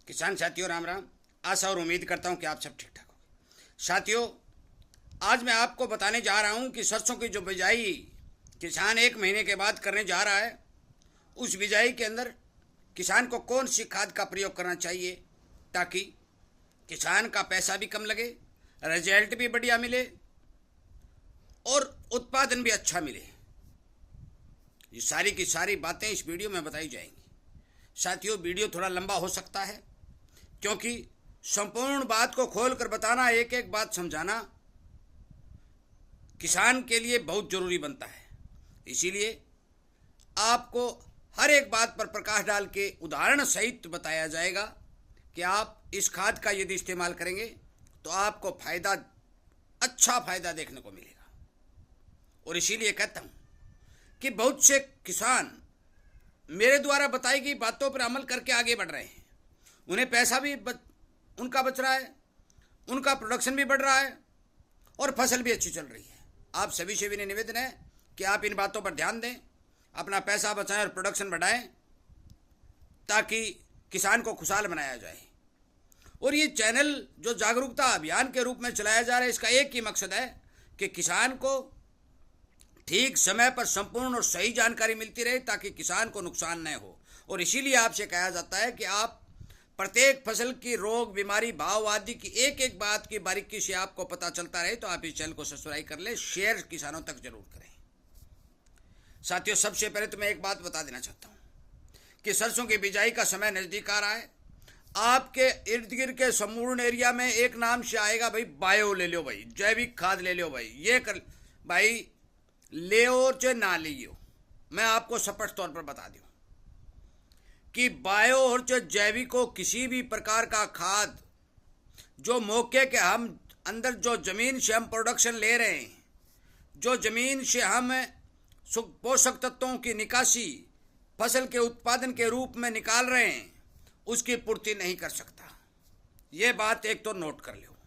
किसान साथियों राम राम। आशा और उम्मीद करता हूं कि आप सब ठीक ठाक होंगे। साथियों, आज मैं आपको बताने जा रहा हूं कि सरसों की जो बिजाई किसान 1 महीने के बाद करने जा रहा है, उस बिजाई के अंदर किसान को कौन सी खाद का प्रयोग करना चाहिए ताकि किसान का पैसा भी कम लगे, रिजल्ट भी बढ़िया मिले और उत्पादन भी अच्छा मिले। ये सारी की सारी बातें इस वीडियो में बताई जाएंगी। साथियों, वीडियो थोड़ा लंबा हो सकता है क्योंकि संपूर्ण बात को खोलकर बताना, एक एक बात समझाना किसान के लिए बहुत जरूरी बनता है। इसीलिए आपको हर एक बात पर प्रकाश डाल के उदाहरण सहित बताया जाएगा कि आप इस खाद का यदि इस्तेमाल करेंगे तो आपको फायदा, अच्छा फायदा देखने को मिलेगा। और इसीलिए कहता हूं कि बहुत से किसान मेरे द्वारा बताई गई बातों पर अमल करके आगे बढ़ रहे हैं। उन्हें पैसा भी उनका बच रहा है, उनका प्रोडक्शन भी बढ़ रहा है और फसल भी अच्छी चल रही है। आप सभी से भी निवेदन है कि आप इन बातों पर ध्यान दें, अपना पैसा बचाएं और प्रोडक्शन बढ़ाएं ताकि किसान को खुशहाल बनाया जाए। और ये चैनल जो जागरूकता अभियान के रूप में चलाया जा रहा है, इसका एक ही मकसद है कि किसान को ठीक समय पर संपूर्ण और सही जानकारी मिलती रहे ताकि किसान को नुकसान न हो। और इसीलिए आपसे कहा जाता है कि आप प्रत्येक फसल की रोग, बीमारी, भाव आदि की एक एक बात की बारीकी से आपको पता चलता रहे तो आप इस चैनल को सब्सक्राइब कर लें, शेयर किसानों तक जरूर करें। साथियों, सबसे पहले तो मैं एक बात बता देना चाहता हूं कि सरसों की बिजाई का समय नजदीक आ रहा है। आपके इर्द गिर्द के संपूर्ण एरिया में एक नाम से आएगा, भाई बायो ले लो, भाई जैविक खाद ले लो, भाई ये कर, भाई ले और चाहे ना लियो। मैं आपको स्पष्ट तौर पर बता दूं कि बायो और जो जैविक को किसी भी प्रकार का खाद जो मौके के हम अंदर जो जमीन से हम प्रोडक्शन ले रहे हैं, जो जमीन से हम पोषक तत्वों की निकासी फसल के उत्पादन के रूप में निकाल रहे हैं, उसकी पूर्ति नहीं कर सकता। यह बात एक तो नोट कर लो।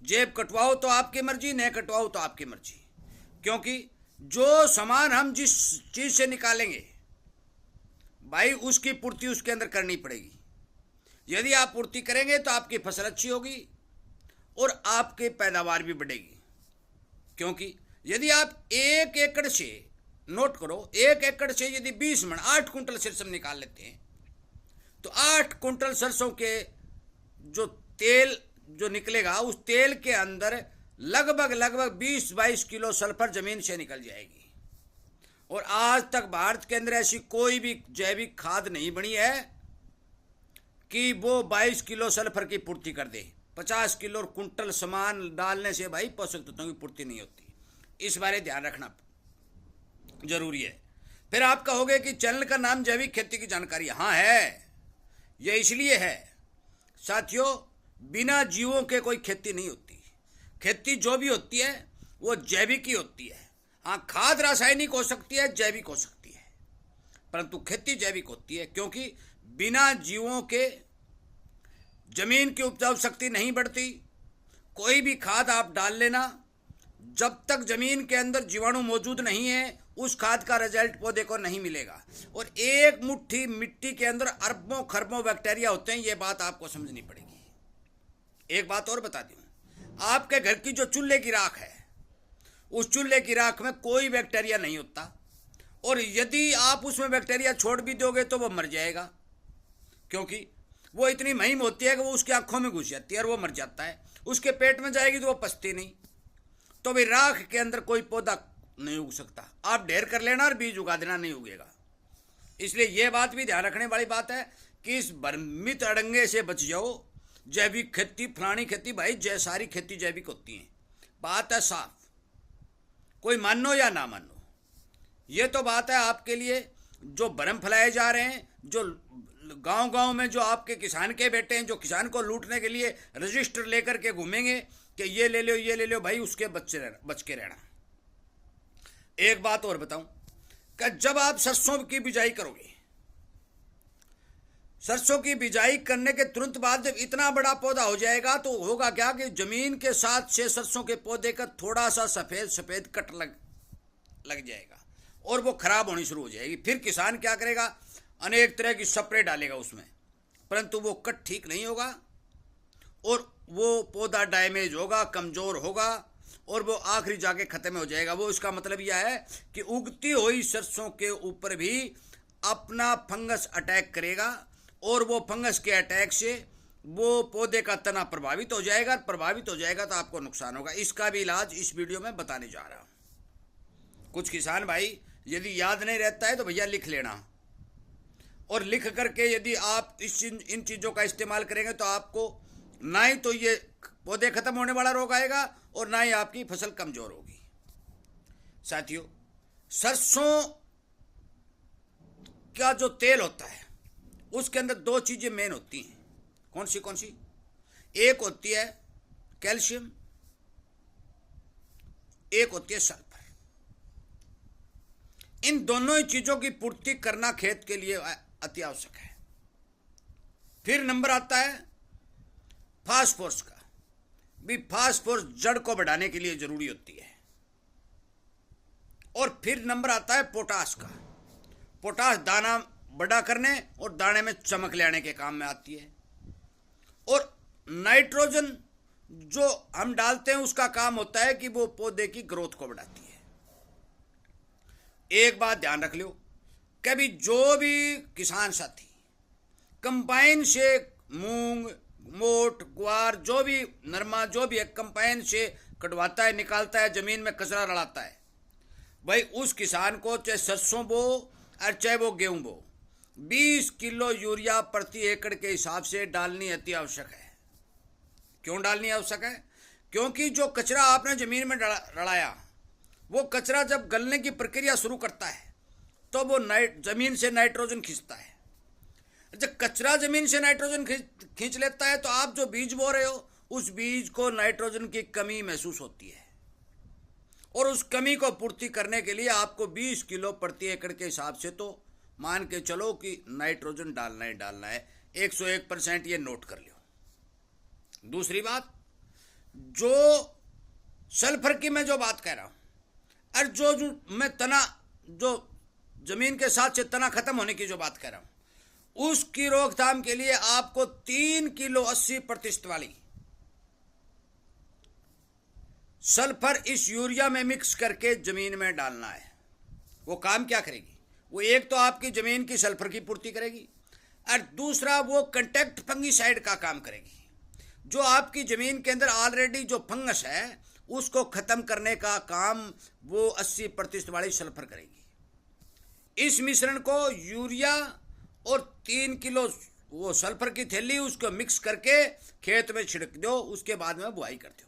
जेब कटवाओ तो आपकी मर्जी, नहीं कटवाओ तो आपकी मर्जी, क्योंकि जो सामान हम जिस चीज से निकालेंगे भाई उसकी पूर्ति उसके अंदर करनी पड़ेगी। यदि आप पूर्ति करेंगे तो आपकी फसल अच्छी होगी और आपकी पैदावार भी बढ़ेगी। क्योंकि यदि आप 1 एकड़ से, नोट करो, 1 एकड़ से यदि 20 मन 8 कुंटल सरसों निकाल लेते हैं तो 8 कुंटल सरसों के जो तेल जो निकलेगा, उस तेल के अंदर लगभग 20-22 किलो सल्फर जमीन से निकल जाएगी। और आज तक भारत के अंदर ऐसी कोई भी जैविक खाद नहीं बनी है कि वो 22 किलो सल्फर की पूर्ति कर दे। 50 किलो कुंटल सामान डालने से भाई पोषक तत्वों की पूर्ति नहीं होती। इस बारे ध्यान रखना जरूरी है। फिर आप कहोगे कि चैनल का नाम जैविक खेती की जानकारी, हाँ है। यह इसलिए है साथियों, बिना जीवों के कोई खेती नहीं होती। खेती जो भी होती है वो जैविक ही होती है। हाँ, खाद रासायनिक हो सकती है, जैविक हो सकती है, परंतु खेती जैविक होती है क्योंकि बिना जीवों के जमीन की उपजाऊ शक्ति नहीं बढ़ती। कोई भी खाद आप डाल लेना, जब तक जमीन के अंदर जीवाणु मौजूद नहीं है उस खाद का रिजल्ट पौधे को नहीं मिलेगा। और एक मुट्ठी मिट्टी के अंदर अरबों खरबों बैक्टीरिया होते हैं, ये बात आपको समझनी पड़ेगी। एक बात और बता दूं, आपके घर की जो चूल्हे की राख है, उस चूल्हे की राख में कोई बैक्टीरिया नहीं होता। और यदि आप उसमें बैक्टीरिया छोड़ भी दोगे तो वो मर जाएगा, क्योंकि वो इतनी मुहिम होती है कि वो उसकी आंखों में घुस जाती है और वो मर जाता है। उसके पेट में जाएगी तो वो पचती नहीं। तो भाई राख के अंदर कोई पौधा नहीं उग सकता। आप ढेर कर लेना और बीज उगा देना, नहीं उगेगा। इसलिए ये बात भी ध्यान रखने वाली बात है कि इस भ्रमित अड़ंगे से बच जाओ। जैविक खेती, फलानी खेती, भाई सारी खेती जैविक होती है, बात है साफ। कोई मानो या ना मानो, ये तो बात है आपके लिए। जो भ्रम फैलाए जा रहे हैं, जो गांव-गांव में जो आपके किसान के बेटे हैं, जो किसान को लूटने के लिए रजिस्टर लेकर के घूमेंगे कि ये ले लो, ये ले लो, भाई उसके बच के रहना। एक बात और बताऊं कि जब आप सरसों की बिजाई करोगे, सरसों की बिजाई करने के तुरंत बाद जब इतना बड़ा पौधा हो जाएगा तो होगा क्या कि जमीन के साथ से सरसों के पौधे का थोड़ा सा सफेद सफेद कट लग जाएगा और वो खराब होनी शुरू हो जाएगी। फिर किसान क्या करेगा, अनेक तरह की स्प्रे डालेगा उसमें परंतु वो कट ठीक नहीं होगा और वो पौधा डैमेज होगा, कमज़ोर होगा और वो आखिरी जाके ख़त्म हो जाएगा। वो इसका मतलब यह है कि उगती हुई सरसों के ऊपर भी अपना फंगस अटैक करेगा और वो फंगस के अटैक से वो पौधे का तना प्रभावित हो जाएगा। प्रभावित हो जाएगा तो आपको नुकसान होगा। इसका भी इलाज इस वीडियो में बताने जा रहा हूँ। कुछ किसान भाई यदि याद नहीं रहता है तो भैया लिख लेना, और लिख करके यदि आप इन चीज़ों का इस्तेमाल करेंगे तो आपको ना ही तो ये पौधे खत्म होने वाला रोग आएगा और ना ही आपकी फसल कमज़ोर होगी। साथियों, सरसों का जो तेल होता है उसके अंदर दो चीज़ें मेन होती हैं। कौन सी? एक होती है कैल्शियम, एक होती है सल्फर। इन दोनों ही चीज़ों की पूर्ति करना खेत के लिए अति आवश्यक है। फिर नंबर आता है फास्फोरस का। भी फास्फोरस जड़ को बढ़ाने के लिए जरूरी होती है। और फिर नंबर आता है पोटाश का। पोटाश दाना बड़ा करने और दाने में चमक लाने के काम में आती है। और नाइट्रोजन जो हम डालते हैं उसका काम होता है कि वो पौधे की ग्रोथ को बढ़ाती है। एक बात ध्यान रख लो, कभी जो भी किसान साथी कंबाइन से मूंग, मोट, ग्वार, जो भी नरमा, जो भी कंबाइन से कटवाता है, निकालता है, जमीन में कचरा रलाता है, भाई उस किसान को चाहे सरसों बो और चाहे वो गेहूं बो, 20 किलो यूरिया प्रति एकड़ के हिसाब से डालनी अति आवश्यक है। क्यों डालनी आवश्यक है? क्योंकि जो कचरा आपने जमीन में रलाया, वो कचरा जब गलने की प्रक्रिया शुरू करता है तो वो जमीन से नाइट्रोजन खींचता है। जब कचरा जमीन से नाइट्रोजन खींच लेता है तो आप जो बीज बो रहे हो उस बीज को नाइट्रोजन की कमी महसूस होती है, और उस कमी को पूर्ति करने के लिए आपको 20 किलो प्रति एकड़ के हिसाब से तो मान के चलो कि नाइट्रोजन डालना ही डालना है। 101% ये नोट कर लो। दूसरी बात, जो सल्फर की मैं जो बात कह रहा हूं, और जो मैं तना, जो जमीन के साथ से तना खत्म होने की जो बात कह रहा हूं, उसकी रोकथाम के लिए आपको 3 किलो 80% वाली सल्फर इस यूरिया में मिक्स करके जमीन में डालना है। वो काम क्या करेगी? वो एक तो आपकी जमीन की सल्फर की पूर्ति करेगी और दूसरा वो कंटैक्ट फंगीसाइड का काम करेगी, जो आपकी जमीन के अंदर ऑलरेडी जो फंगस है उसको खत्म करने का काम वो 80% वाली सल्फर करेगी। इस मिश्रण को यूरिया और 3 किलो वो सल्फर की थैली उसको मिक्स करके खेत में छिड़क दो, उसके बाद में बुआई कर दो।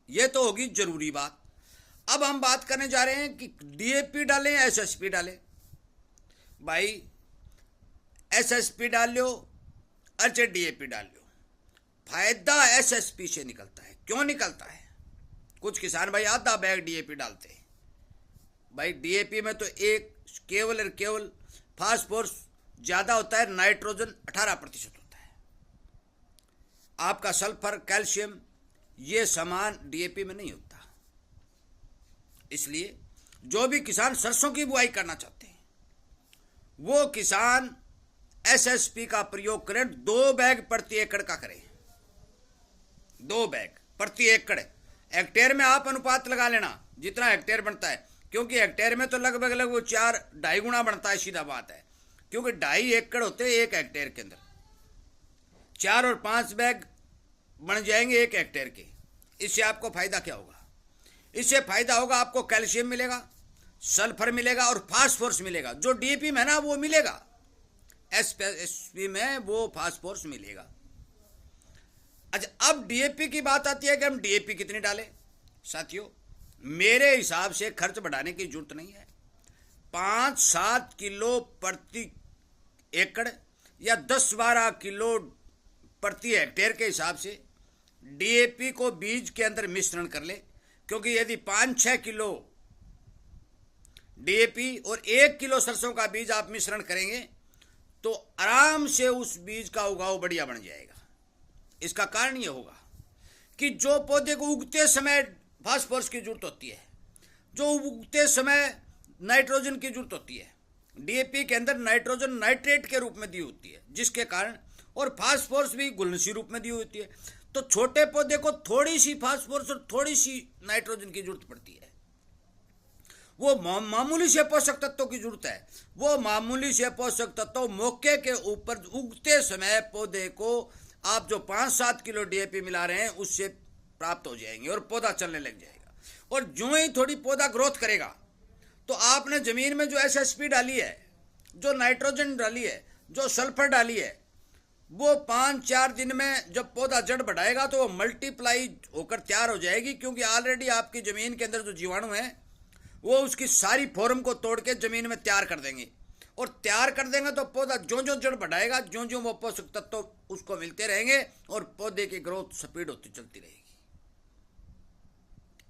ये तो होगी जरूरी बात। अब हम बात करने जा रहे हैं कि डीएपी डालें या एसएसपी डालें। भाई एसएसपी डाल लो अच्छा डीएपी डाल लो, फायदा एसएसपी से निकलता है। क्यों निकलता है? कुछ किसान भाई आधा बैग डीएपी डालते हैं। भाई डीएपी में तो एक केवल और केवल फास्फोरस ज्यादा होता है, नाइट्रोजन 18% होता है। आपका सल्फर, कैल्शियम ये सामान डीएपी में नहीं होता। इसलिए जो भी किसान सरसों की बुआई करना चाहते हैं वो किसान एसएसपी का प्रयोग करें। 2 बैग प्रति एकड़ का करें, 2 बैग प्रति एकड़। हेक्टेयर में आप अनुपात लगा लेना जितना हेक्टेयर बनता है, क्योंकि हेक्टेयर में तो लगभग वो 4-2.5 गुना बनता है। सीधा बात है, क्योंकि 2.5 एकड़ होते हैं 1 हेक्टेयर के अंदर। 4 और 5 बैग बन जाएंगे 1 हेक्टेयर के। इससे आपको फायदा क्या होगा? इससे फायदा होगा आपको कैल्शियम मिलेगा, सल्फर मिलेगा और फास्फोरस मिलेगा। जो डीएपी में है ना वो मिलेगा, एसएसपी में वो फास्फोरस मिलेगा। अच्छा, अब डीएपी की बात आती है कि हम डीएपी कितनी डालें। साथियों, मेरे हिसाब से खर्च बढ़ाने की जरूरत नहीं है। 5-7 किलो प्रति एकड़ या 10-12 किलो प्रति हेक्टेयर के हिसाब से डीएपी को बीज के अंदर मिश्रण कर ले। क्योंकि यदि 5-6 किलो डीएपी और 1 किलो सरसों का बीज आप मिश्रण करेंगे तो आराम से उस बीज का उगाव बढ़िया बन जाएगा। इसका कारण यह होगा कि जो पौधे को उगते समय फास्फोरस की जरूरत होती है, जो उगते समय नाइट्रोजन की जरूरत होती है, डीएपी के अंदर नाइट्रोजन नाइट्रेट के रूप में दी होती है, जिसके कारण, और फास्फोरस भी घुलनशील रूप में दी होती है। तो छोटे पौधे को थोड़ी सी फास्फोरस और थोड़ी सी नाइट्रोजन की जरूरत पड़ती है। वो मामूली से पोषक तत्वों की जरूरत है। वो मामूली से पोषक तत्व मौके के ऊपर उगते समय पौधे को आप जो 5-7 किलो डीएपी मिला रहे हैं उससे प्राप्त हो जाएंगे और पौधा चलने लग जाएगा। और जो ही थोड़ी पौधा ग्रोथ करेगा तो आपने जमीन में जो एसएसपी डाली है, जो नाइट्रोजन डाली है, जो सल्फर डाली है, वो 5-4 दिन में जब पौधा जड़ बढ़ाएगा तो वो मल्टीप्लाई होकर तैयार हो जाएगी, क्योंकि ऑलरेडी आपकी जमीन के अंदर जो जीवाणु है वो उसकी सारी फॉर्म को तोड़ के जमीन में तैयार कर देंगे। और तैयार कर देंगे तो पौधा जो जो जड़ बढ़ाएगा, जो जो वो पोषक तत्व उसको मिलते रहेंगे और पौधे की ग्रोथ स्पीड होती चलती रहेगी।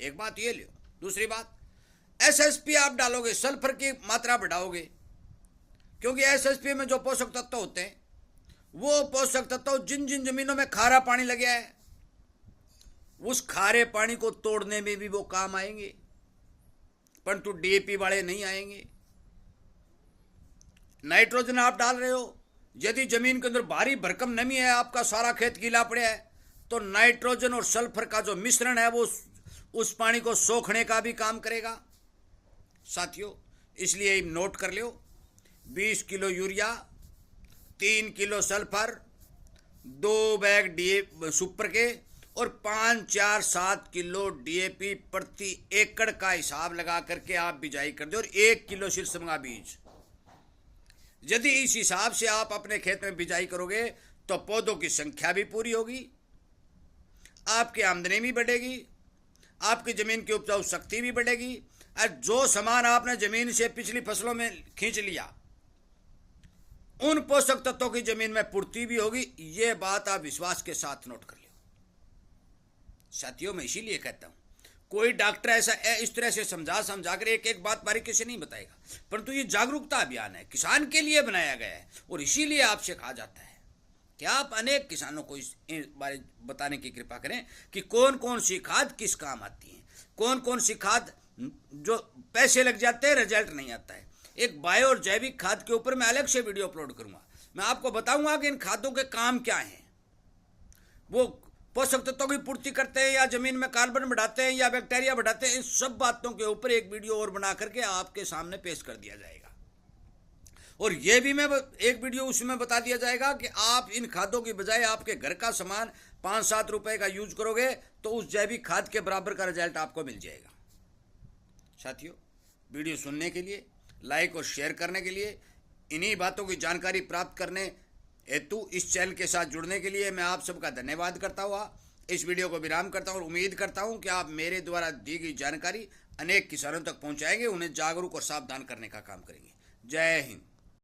एक बात ये लियो। दूसरी बात, एसएसपी आप डालोगे, सल्फर की मात्रा बढ़ाओगे, क्योंकि एसएसपी में जो पोषक तत्व होते हैं वो पोषक तत्व जिन जिन जमीनों में खारा पानी लग गया है उस खारे पानी को तोड़ने में भी वो काम आएंगे, परंतु डीएपी वाले नहीं आएंगे। नाइट्रोजन आप डाल रहे हो, यदि जमीन के अंदर भारी भरकम नमी है, आपका सारा खेत गीला पड़ा है, तो नाइट्रोजन और सल्फर का जो मिश्रण है वो उस पानी को सोखने का भी काम करेगा साथियों। इसलिए नोट कर लो, 20 kilo urea, 3 kilo sulphur, 2 bag DAP super के और 5-4-7 किलो डीएपी प्रति एकड़ का हिसाब लगा करके आप बिजाई कर दो। और 1 किलो शीर्षमगा बीज, यदि इस हिसाब से आप अपने खेत में बिजाई करोगे तो पौधों की संख्या भी पूरी होगी, आपकी आमदनी भी बढ़ेगी, आपकी जमीन की उपजाऊ शक्ति भी बढ़ेगी, और जो सामान आपने जमीन से पिछली फसलों में खींच लिया उन पोषक तत्वों की जमीन में पूर्ति भी होगी। ये बात आप विश्वास के साथ नोट कर लो साथियों। मैं इसीलिए कहता हूं, कोई डॉक्टर ऐसा इस तरह से समझा कर एक एक बात बारीकी से नहीं बताएगा, परंतु ये जागरूकता अभियान है, किसान के लिए बनाया गया है। और इसीलिए आपसे कहा जाता है कि आप अनेक किसानों को इस बारे बताने की कृपा करें कि कौन कौन सी खाद किस काम आती है, कौन कौन सी खाद जो पैसे लग जाते हैं रिजल्ट नहीं आता है। एक बायो और जैविक खाद के ऊपर मैं अलग से वीडियो अपलोड करूंगा। मैं आपको बताऊंगा कि इन खादों के काम क्या हैं, वो पोषक तत्वों की पूर्ति करते हैं या जमीन में कार्बन बढ़ाते हैं या बैक्टीरिया बढ़ाते हैं। इन सब बातों के ऊपर एक वीडियो और बना करके आपके सामने पेश कर दिया जाएगा। और यह भी मैं एक वीडियो उसमें बता दिया जाएगा कि आप इन खादों की बजाय आपके घर का सामान 5-7 रुपए का यूज करोगे तो उस जैविक खाद के बराबर का रिजल्ट आपको मिल जाएगा। साथियों, वीडियो सुनने के लिए, लाइक और शेयर करने के लिए, इन्हीं बातों की जानकारी प्राप्त करने हेतु इस चैनल के साथ जुड़ने के लिए मैं आप सबका धन्यवाद करता हुआ इस वीडियो को विराम करता हूँ। और उम्मीद करता हूँ कि आप मेरे द्वारा दी गई जानकारी अनेक किसानों तक पहुँचाएंगे, उन्हें जागरूक और सावधान करने का काम करेंगे। जय हिंद।